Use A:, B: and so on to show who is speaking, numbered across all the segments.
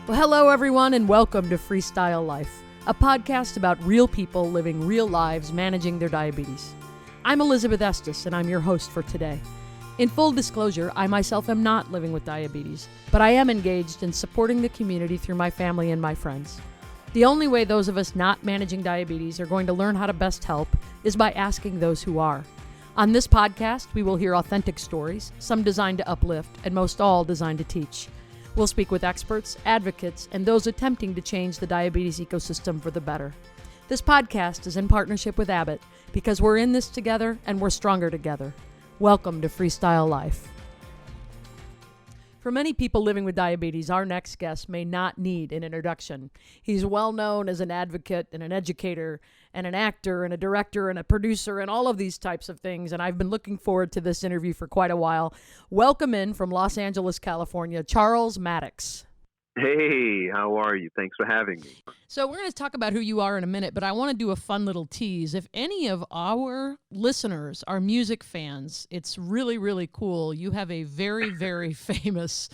A: Well, hello, everyone, and welcome to Freestyle Life, a podcast about real people living real lives managing their diabetes. I'm Elizabeth Estes, and I'm your host for today. In full disclosure, I myself am not living with diabetes, but I am engaged in supporting the community through my family and my friends. The only way those of us not managing diabetes are going to learn how to best help is by asking those who are. On this podcast, we will hear authentic stories, some designed to uplift, and most all designed to teach. We'll speak with experts, advocates, and those attempting to change the diabetes ecosystem for the better. This podcast is in partnership with Abbott because we're in this together and we're stronger together. Welcome to Freestyle Life. For many people living with diabetes, our next guest may not need an introduction. He's well known as an advocate and an educator and an actor and a director and a producer and all of these types of things, and I've been looking forward to this interview for quite a while. Welcome in from Los Angeles, California, Charles Mattocks.
B: Hey, how are you? Thanks for having me.
A: So we're going to talk about who you are in a minute, but I want to do a fun little tease. If any of our listeners are music fans, it's really, really cool. You have a very, very famous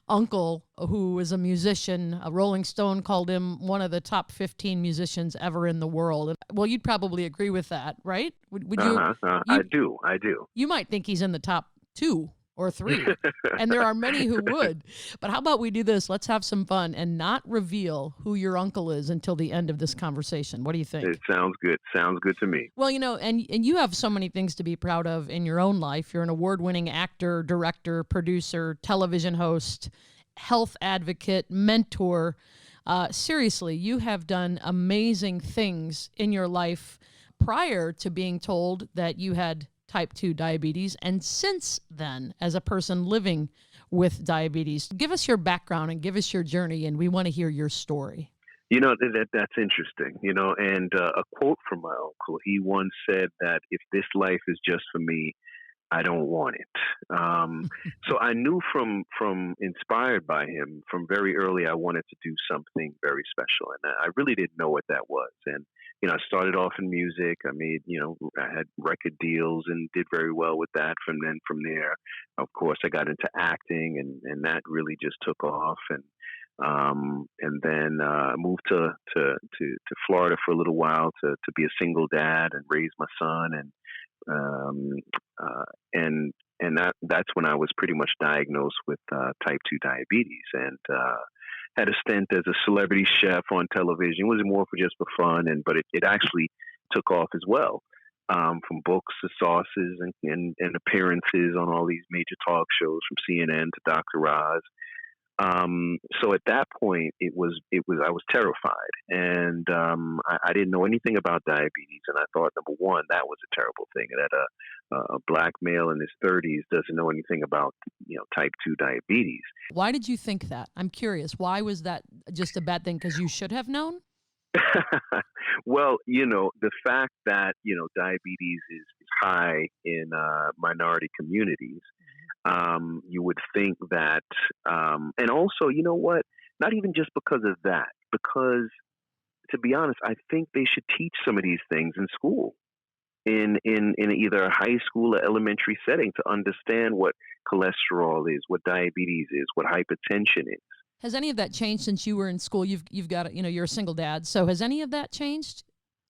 A: uncle who is a musician. A Rolling Stone called him one of the top 15 musicians ever in the world. Well, you'd probably agree with that, right? Would you?
B: I do.
A: You might think he's in the top 2 or 3, and there are many who would. But how about we do this? Let's have some fun and not reveal who your uncle is until the end of this conversation. What do you think?
B: It sounds good. Sounds good to me.
A: Well, you know, and you have so many things to be proud of in your own life. You're an award-winning actor, director, producer, television host, health advocate, mentor. Seriously, you have done amazing things in your life prior to being told that you had type 2 diabetes, and since then, as a person living with diabetes. Give us your background and give us your journey, and we want to hear your story.
B: You know, that's interesting, and a quote from my uncle. He once said that if this life is just for me, I don't want it. So I knew from inspired by him from very early, I wanted to do something very special. And I really didn't know what that was. And, I started off in music. I made, I had record deals and did very well with that. From there, of course, I got into acting and that really just took off. And then moved to Florida for a little while to be a single dad and raise my son. And that's when I was pretty much diagnosed with type 2 diabetes, and had a stint as a celebrity chef on television. It was more for fun, but it actually took off as well, from books to sauces and appearances on all these major talk shows, from CNN to Dr. Oz. So at that point, I was terrified, and I didn't know anything about diabetes, and I thought, number one, that was a terrible thing, that a black male in his 30s doesn't know anything about, type 2 diabetes.
A: Why did you think that? I'm curious. Why was that just a bad thing? Because you should have known?
B: Well, the fact that, diabetes is high in minority communities, you would think that, and also, you know what, not even just because of that, because to be honest, I think they should teach some of these things in school, in either a high school or elementary setting, to understand what cholesterol is, what diabetes is, what hypertension is.
A: Has any of that changed since you were in school? You've got, you're a single dad. So has any of that changed?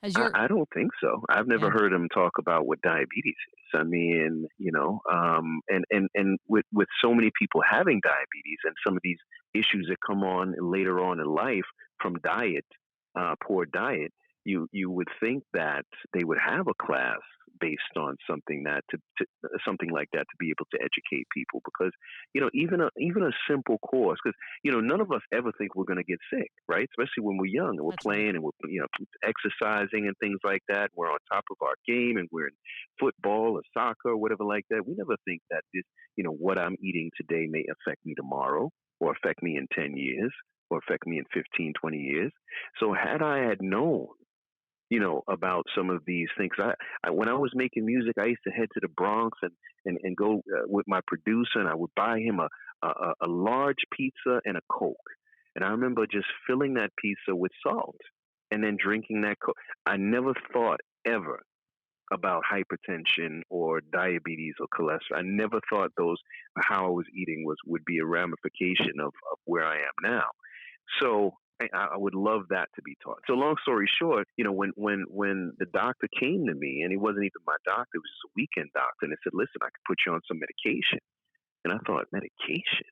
B: I don't think so. I've never heard him talk about what diabetes is. I mean, and with so many people having diabetes and some of these issues that come on later on in life from diet, poor diet, you would think that they would have a class based on something something like that, to be able to educate people, because even a simple course, because none of us ever think we're going to get sick, right? Especially when we're young and we're playing and we're exercising and things like that. We're on top of our game and we're in football or soccer or whatever like that. We never think that this what I'm eating today may affect me tomorrow, or affect me in 10 years, or affect me in 15, 20 years. So had I known about some of these things. I when I was making music, I used to head to the Bronx and go with my producer, and I would buy him a large pizza and a Coke. And I remember just filling that pizza with salt and then drinking that Coke. I never thought ever about hypertension or diabetes or cholesterol. I never thought how I was eating would be a ramification of where I am now. So I would love that to be taught. So long story short, when the doctor came to me, and he wasn't even my doctor, it was just a weekend doctor, and they said, listen, I could put you on some medication. And I thought, medication?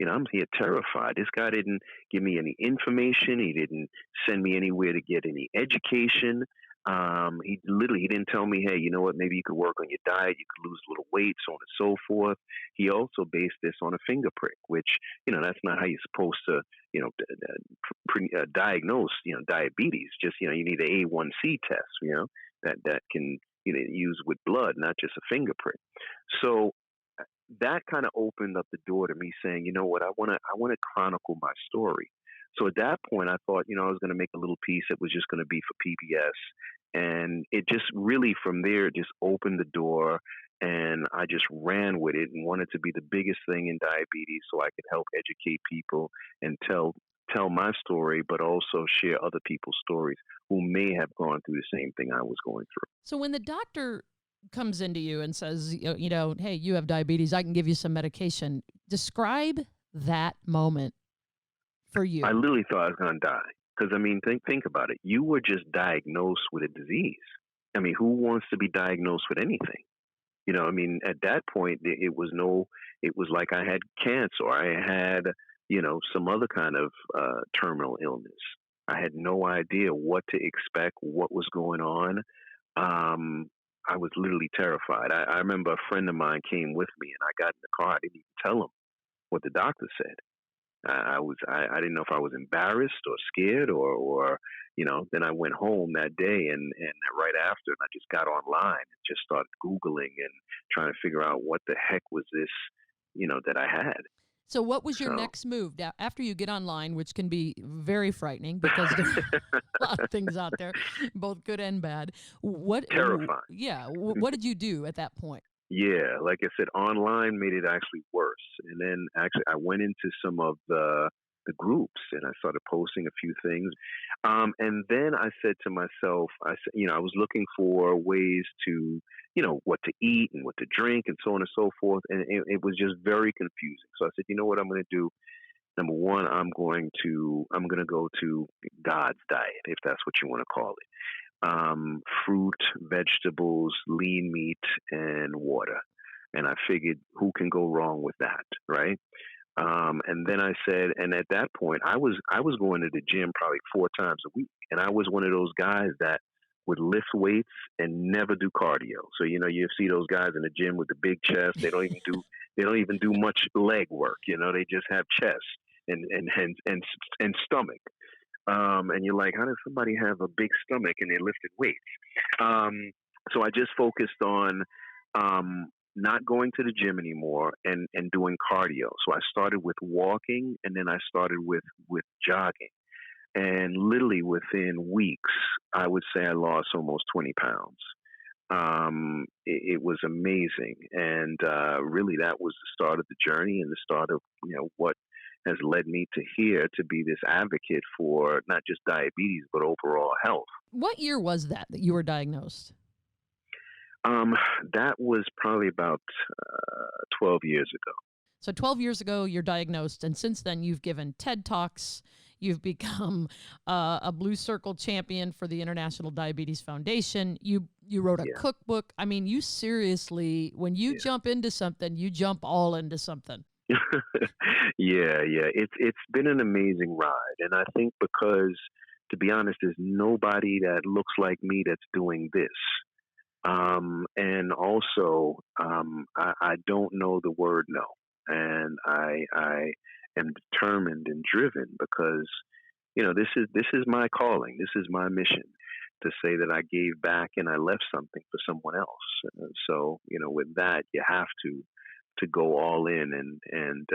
B: I'm here terrified. This guy didn't give me any information. He didn't send me anywhere to get any education. He didn't tell me, hey, you know what, maybe you could work on your diet, you could lose a little weight, so on and so forth. He also based this on a finger prick, which, that's not how you're supposed to, diagnose, diabetes. Just, you need an A1C test, that can, use with blood, not just a finger prick. So that kind of opened up the door to me saying, you know what, I want to chronicle my story. So at that point, I thought, I was going to make a little piece that was just going to be for PBS. And it just really from there just opened the door, and I just ran with it and wanted to be the biggest thing in diabetes so I could help educate people and tell my story, but also share other people's stories who may have gone through the same thing I was going through.
A: So when the doctor comes into you and says, hey, you have diabetes, I can give you some medication, describe that moment for you.
B: I literally thought I was going to die. Because, think about it. You were just diagnosed with a disease. Who wants to be diagnosed with anything? At that point, it was like I had cancer. I had, some other kind of terminal illness. I had no idea what to expect, what was going on. I was literally terrified. I remember a friend of mine came with me, and I got in the car. I didn't even tell him what the doctor said. I didn't know if I was embarrassed or scared or then I went home that day and right after, and I just got online and just started Googling and trying to figure out what the heck was this, that I had.
A: So what was your next move after you get online, which can be very frightening because there's a lot of things out there, both good and bad.
B: Terrifying.
A: Yeah. What did you do at that point?
B: Yeah, like I said, online made it actually worse. And then actually I went into some of the groups and I started posting a few things. And then I said to myself, I was looking for ways to, what to eat and what to drink and so on and so forth. And it was just very confusing. So I said, you know what I'm going to do? Number one, I'm going to go to God's diet, if that's what you want to call it. Fruit, vegetables, lean meat, and water. And I figured, who can go wrong with that, right? And then I said, and at that point, I was going to the gym probably 4 times a week, and I was one of those guys that would lift weights and never do cardio. So you see those guys in the gym with the big chest. They don't even do much leg work. They just have chest and stomach. And you're like, how does somebody have a big stomach and they're lifting weights? So I just focused on not going to the gym anymore and doing cardio. So I started with walking, and then I started with jogging. And literally within weeks, I would say I lost almost 20 pounds. It was amazing. And really that was the start of the journey and the start of, what has led me to here to be this advocate for not just diabetes, but overall health.
A: What year was that you were diagnosed?
B: That was probably about 12 years ago.
A: So 12 years ago, you're diagnosed, and since then, you've given TED Talks. You've become a Blue Circle champion for the International Diabetes Foundation. You wrote a cookbook. You seriously, when you jump into something, you jump all into something.
B: Yeah. It's been an amazing ride. And I think because, to be honest, there's nobody that looks like me that's doing this. And also, I don't know the word no. And I am determined and driven because, this is my calling. This is my mission, to say that I gave back and I left something for someone else. So, with that, you have to go all in and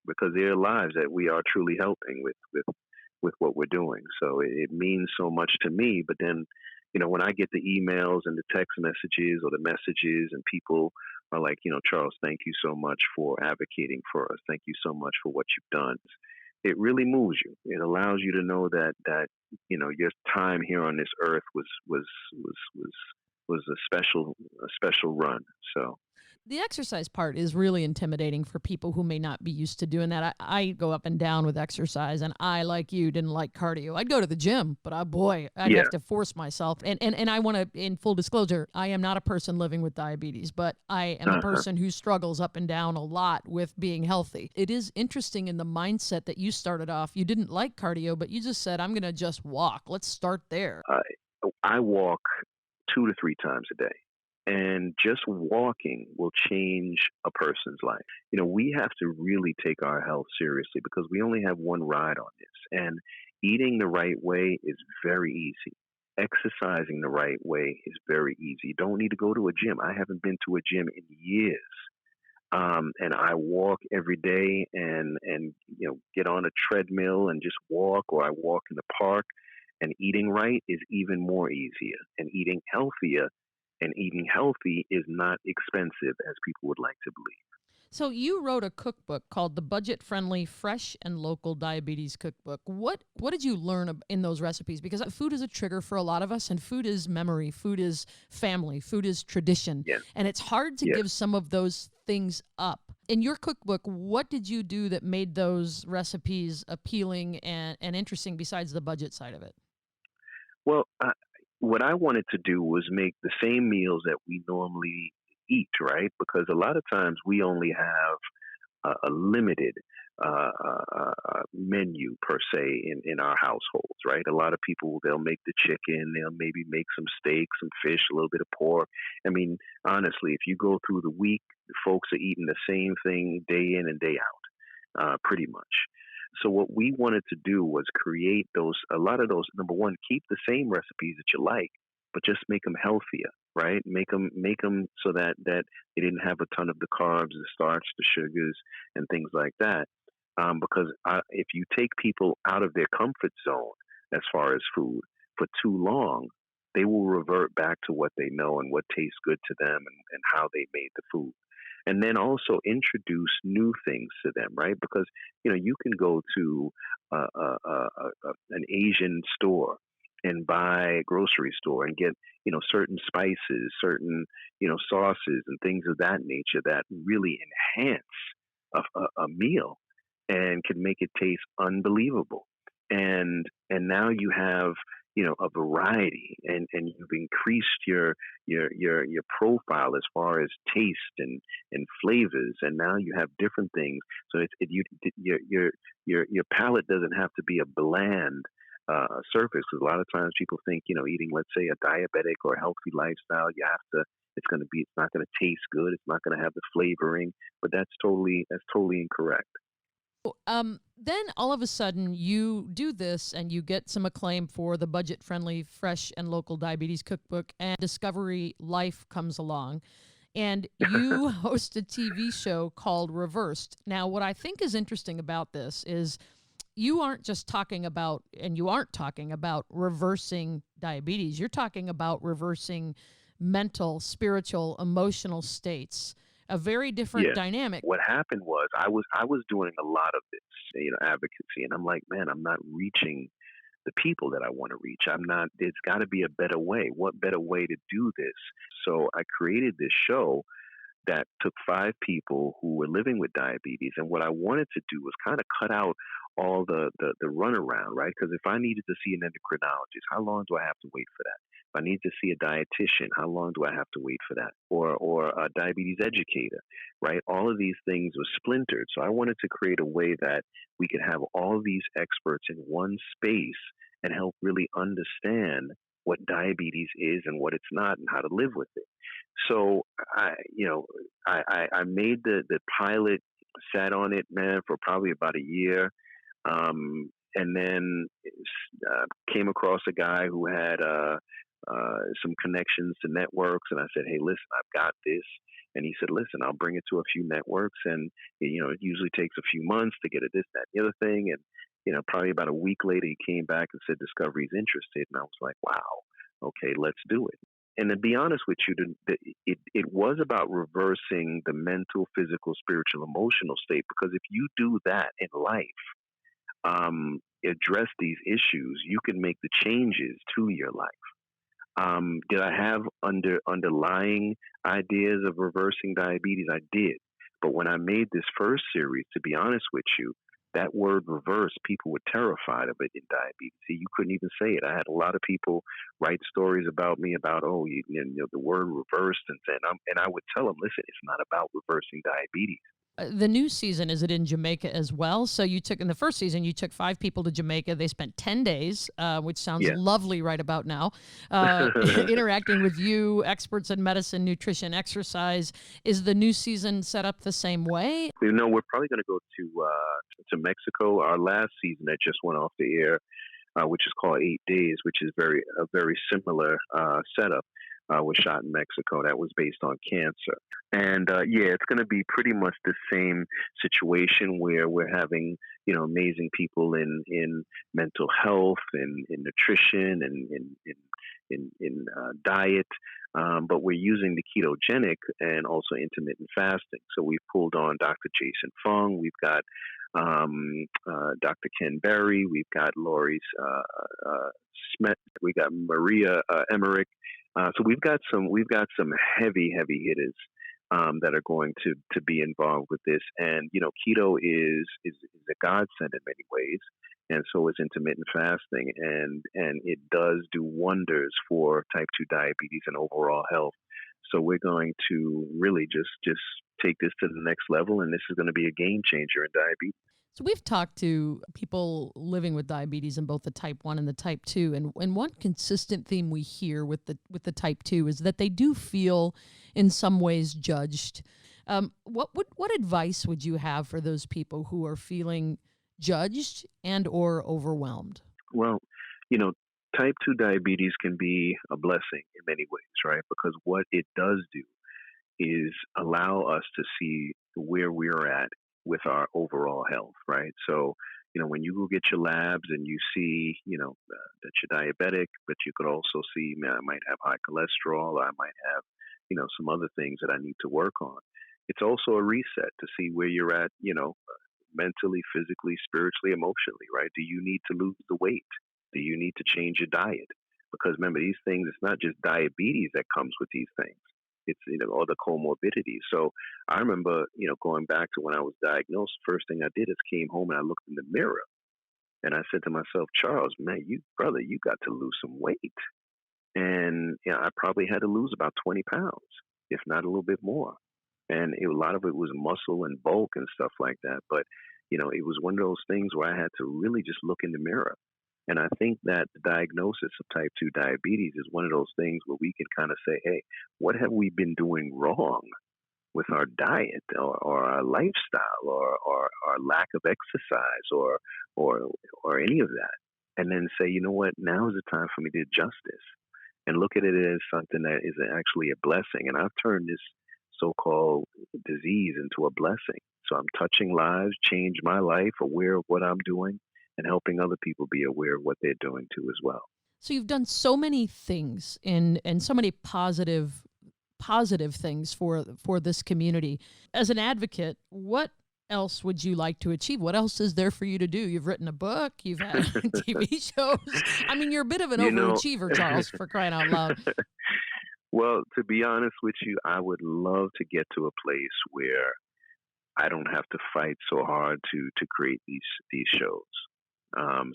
B: because there are lives that we are truly helping with what we're doing. So it means so much to me. But then, when I get the emails and the text messages or the messages and people are like, Charles, thank you so much for advocating for us. Thank you so much for what you've done. It really moves you. It allows you to know that your time here on this earth was a special run. So
A: The exercise part is really intimidating for people who may not be used to doing that. I go up and down with exercise, and I, like you, didn't like cardio. I'd go to the gym, but boy, I'd
B: Yeah.
A: have to force myself. And I want to, in full disclosure, I am not a person living with diabetes, but I am a
B: Uh-huh.
A: person who struggles up and down a lot with being healthy. It is interesting in the mindset that you started off. You didn't like cardio, but you just said, I'm going to just walk. Let's start there.
B: I walk 2 to 3 times a day. And just walking will change a person's life. We have to really take our health seriously because we only have one ride on this. And eating the right way is very easy. Exercising the right way is very easy. You don't need to go to a gym. I haven't been to a gym in years. And I walk every day and get on a treadmill and just walk, or I walk in the park. And eating right is even more easier. And eating healthier and eating healthy is not expensive as people would like to believe.
A: So you wrote a cookbook called the Budget Friendly Fresh and Local Diabetes Cookbook. What did you learn in those recipes? Because food is a trigger for a lot of us, and food is memory, food is family, food is tradition,
B: Yes,
A: and it's hard to
B: yes.
A: give some of those things up. In your cookbook, what did you do that made those recipes appealing and interesting besides the budget side of it?
B: Well, what I wanted to do was make the same meals that we normally eat, right? Because a lot of times we only have a limited menu per se in our households, right? A lot of people, they'll make the chicken, they'll maybe make some steak, some fish, a little bit of pork. I mean, honestly, if you go through the week, the folks are eating the same thing day in and day out, pretty much. So what we wanted to do was create a lot of those. Number one, keep the same recipes that you like, but just make them healthier, right? Make them so that they didn't have a ton of the carbs, the starch, the sugars, and things like that. Because if you take people out of their comfort zone as far as food for too long, they will revert back to what they know and what tastes good to them and how they made the food. And then also introduce new things to them, right? Because you can go to an Asian store and buy a grocery store and get certain spices, certain sauces and things of that nature that really enhance a meal and can make it taste unbelievable. And now you have a variety, and you've increased your profile as far as taste and flavors, and now you have different things. So your palate doesn't have to be a bland surface. Because a lot of times people think eating, let's say, a diabetic or a healthy lifestyle, you have to. It's not going to taste good. It's not going to have the flavoring. But that's totally incorrect.
A: Then all of a sudden you do this and you get some acclaim for the budget friendly, fresh and local diabetes cookbook, and Discovery Life comes along and you host a TV show called Reversed. Now, what I think is interesting about this is you aren't just talking about, and you aren't talking about reversing diabetes. You're talking about reversing mental, spiritual, emotional states, a very different
B: Yes.
A: dynamic.
B: What happened was I was doing a lot of this, advocacy, and I'm like, man, I'm not reaching the people that I want to reach. I'm not. There's got to be a better way. What better way to do this? So I created this show that took 5 people who were living with diabetes, and what I wanted to do was kind of cut out all the runaround, right? Because if I needed to see an endocrinologist, how long do I have to wait for that? If I need to see a dietitian, how long do I have to wait for that? Or a diabetes educator, right? All of these things were splintered. So I wanted to create a way that we could have all of these experts in one space and help really understand what diabetes is and what it's not and how to live with it. So I made the pilot, sat on it, man, for probably about a year, and then came across a guy who had some connections to networks, and I said, "Hey, listen, I've got this." And he said, "Listen, I'll bring it to a few networks, and it usually takes a few months to get a this, that, and the other thing." And probably about a week later, he came back and said, "Discovery's interested," and I was like, "Wow, okay, let's do it." And to be honest with you, it was about reversing the mental, physical, spiritual, emotional state. Because if you do that in life, address these issues, you can make the changes to your life. Did I have underlying ideas of reversing diabetes? I did. But when I made this first series, to be honest with you, that word reverse, people were terrified of it in diabetes. See, you couldn't even say it. I had a lot of people write stories about me about, oh, the word reversed, and I would tell them, listen, it's not about reversing diabetes.
A: The new season, is it in Jamaica as well? So you took, in the first season, you took 5 people to Jamaica. They spent 10 days, which sounds
B: Yeah.
A: lovely right about now, interacting with you, experts in medicine, nutrition, exercise. Is the new season set up the same way?
B: We're probably going to go to Mexico. Our last season that just went off the air, which is called 8 Days, which is a very similar setup. Was shot in Mexico. That was based on cancer, and it's going to be pretty much the same situation where we're having amazing people in mental health and in nutrition and in diet. But we're using the ketogenic and also intermittent fasting. So we've pulled on Dr. Jason Fung. We've got Dr. Ken Berry. We've got Laurie Smet. We got Maria Emmerich. So we've got some heavy hitters that are going to be involved with this. And keto is a godsend in many ways, and so is intermittent fasting, and it does do wonders for type 2 diabetes and overall health. So we're going to really just take this to the next level, and this is going to be a game changer in diabetes.
A: So we've talked to people living with diabetes in both the type 1 and the type 2, and one consistent theme we hear with the type 2 is that they do feel in some ways judged. What advice would you have for those people who are feeling judged and or overwhelmed?
B: Well, type 2 diabetes can be a blessing in many ways, right? Because what it does do is allow us to see where we're at with our overall health, right? So, when you go get your labs and you see, that you're diabetic, but you could also see, man, I might have high cholesterol, or I might have, some other things that I need to work on. It's also a reset to see where you're at, mentally, physically, spiritually, emotionally, right? Do you need to lose the weight? Do you need to change your diet? Because remember, these things, it's not just diabetes that comes with these things. It's all the comorbidities. So I remember, going back to when I was diagnosed, first thing I did is came home and I looked in the mirror and I said to myself, Charles, man, you got to lose some weight. And I probably had to lose about 20 pounds, if not a little bit more. And a lot of it was muscle and bulk and stuff like that. But, it was one of those things where I had to really just look in the mirror. And I think that the diagnosis of type 2 diabetes is one of those things where we can kind of say, hey, what have we been doing wrong with our diet or our lifestyle or our lack of exercise or any of that? And then say, you know what, now is the time for me to adjust this and look at it as something that is actually a blessing. And I've turned this so-called disease into a blessing. So I'm touching lives, change my life, aware of what I'm doing, and helping other people be aware of what they're doing too as well.
A: So you've done so many things and so many positive things for this community. As an advocate, what else would you like to achieve? What else is there for you to do? You've written a book, you've had TV shows. I mean, you're a bit of an overachiever, Charles, for crying out loud.
B: Well, to be honest with you, I would love to get to a place where I don't have to fight so hard to create these shows,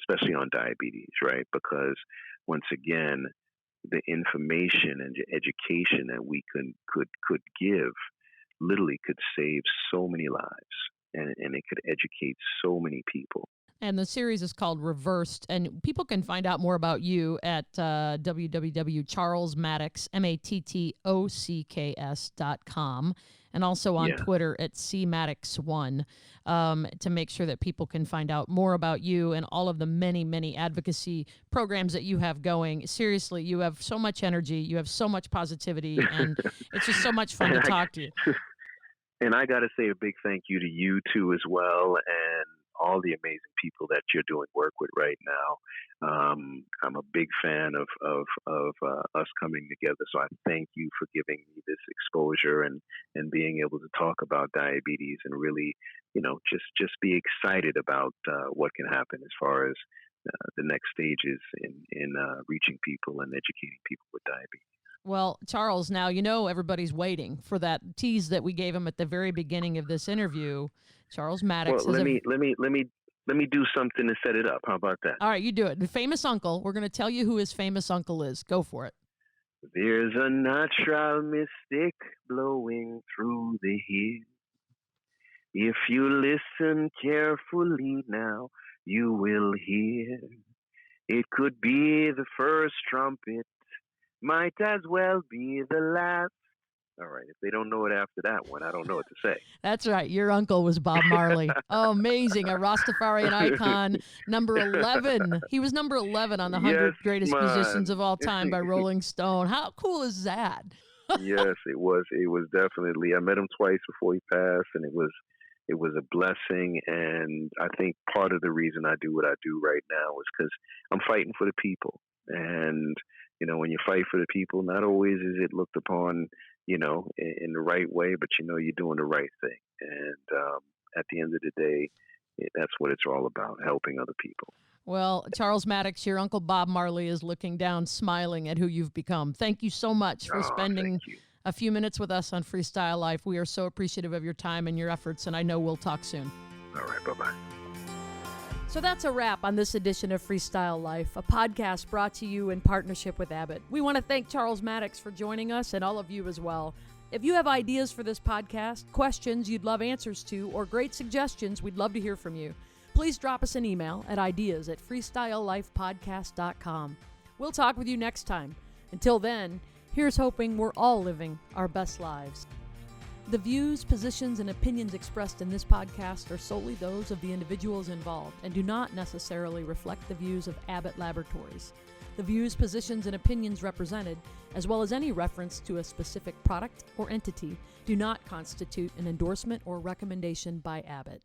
B: especially on diabetes, right? Because once again, the information and education that we could give literally could save so many lives, and it could educate so many people.
A: And the series is called Reversed, and people can find out more about you at www.charlesmattocks, Mattocks.com, and also on Twitter at cmattocks1, to make sure that people can find out more about you and all of the many, many advocacy programs that you have going. Seriously, you have so much energy, you have so much positivity, and it's just so much fun to talk to you.
B: And I got to say a big thank you to you too as well, and all the amazing people that you're doing work with right now. I'm a big fan of us coming together. So I thank you for giving me this exposure and being able to talk about diabetes and really, just be excited about what can happen as far as the next stages in reaching people and educating people with diabetes.
A: Well, Charles, now you know everybody's waiting for that tease that we gave him at the very beginning of this interview. Charles Mattocks.
B: Well, let me do something to set it up. How about that?
A: All right, you do it. The famous uncle. We're going to tell you who his famous uncle is. Go for it.
B: There's a natural mystic blowing through the hills. If you listen carefully now, you will hear. It could be the first trumpet, might as well be the last. All right, if they don't know it after that one, I don't know what to say.
A: That's right. Your uncle was Bob Marley. Oh, amazing. A Rastafarian icon. Number 11. He was number 11 on the 100 greatest musicians of all time by Rolling Stone. How cool is that?
B: Yes, it was. It was definitely. I met him twice before he passed, and it was a blessing. And I think part of the reason I do what I do right now is because I'm fighting for the people. And, you know, when you fight for the people, not always is it looked upon, you know, in the right way, but you know you're doing the right thing. And at the end of the day, that's what it's all about, helping other people.
A: Well, Charles Mattocks, your Uncle Bob Marley is looking down, smiling at who you've become. Thank you so much for spending a few minutes with us on Freestyle Life. We are so appreciative of your time and your efforts, and I know we'll talk soon.
B: All right, bye-bye.
A: So that's a wrap on this edition of Freestyle Life, a podcast brought to you in partnership with Abbott. We want to thank Charles Mattocks for joining us and all of you as well. If you have ideas for this podcast, questions you'd love answers to, or great suggestions, we'd love to hear from you. Please drop us an email at ideas@freestylelifepodcast.com. We'll talk with you next time. Until then, here's hoping we're all living our best lives. The views, positions, and opinions expressed in this podcast are solely those of the individuals involved and do not necessarily reflect the views of Abbott Laboratories. The views, positions, and opinions represented, as well as any reference to a specific product or entity, do not constitute an endorsement or recommendation by Abbott.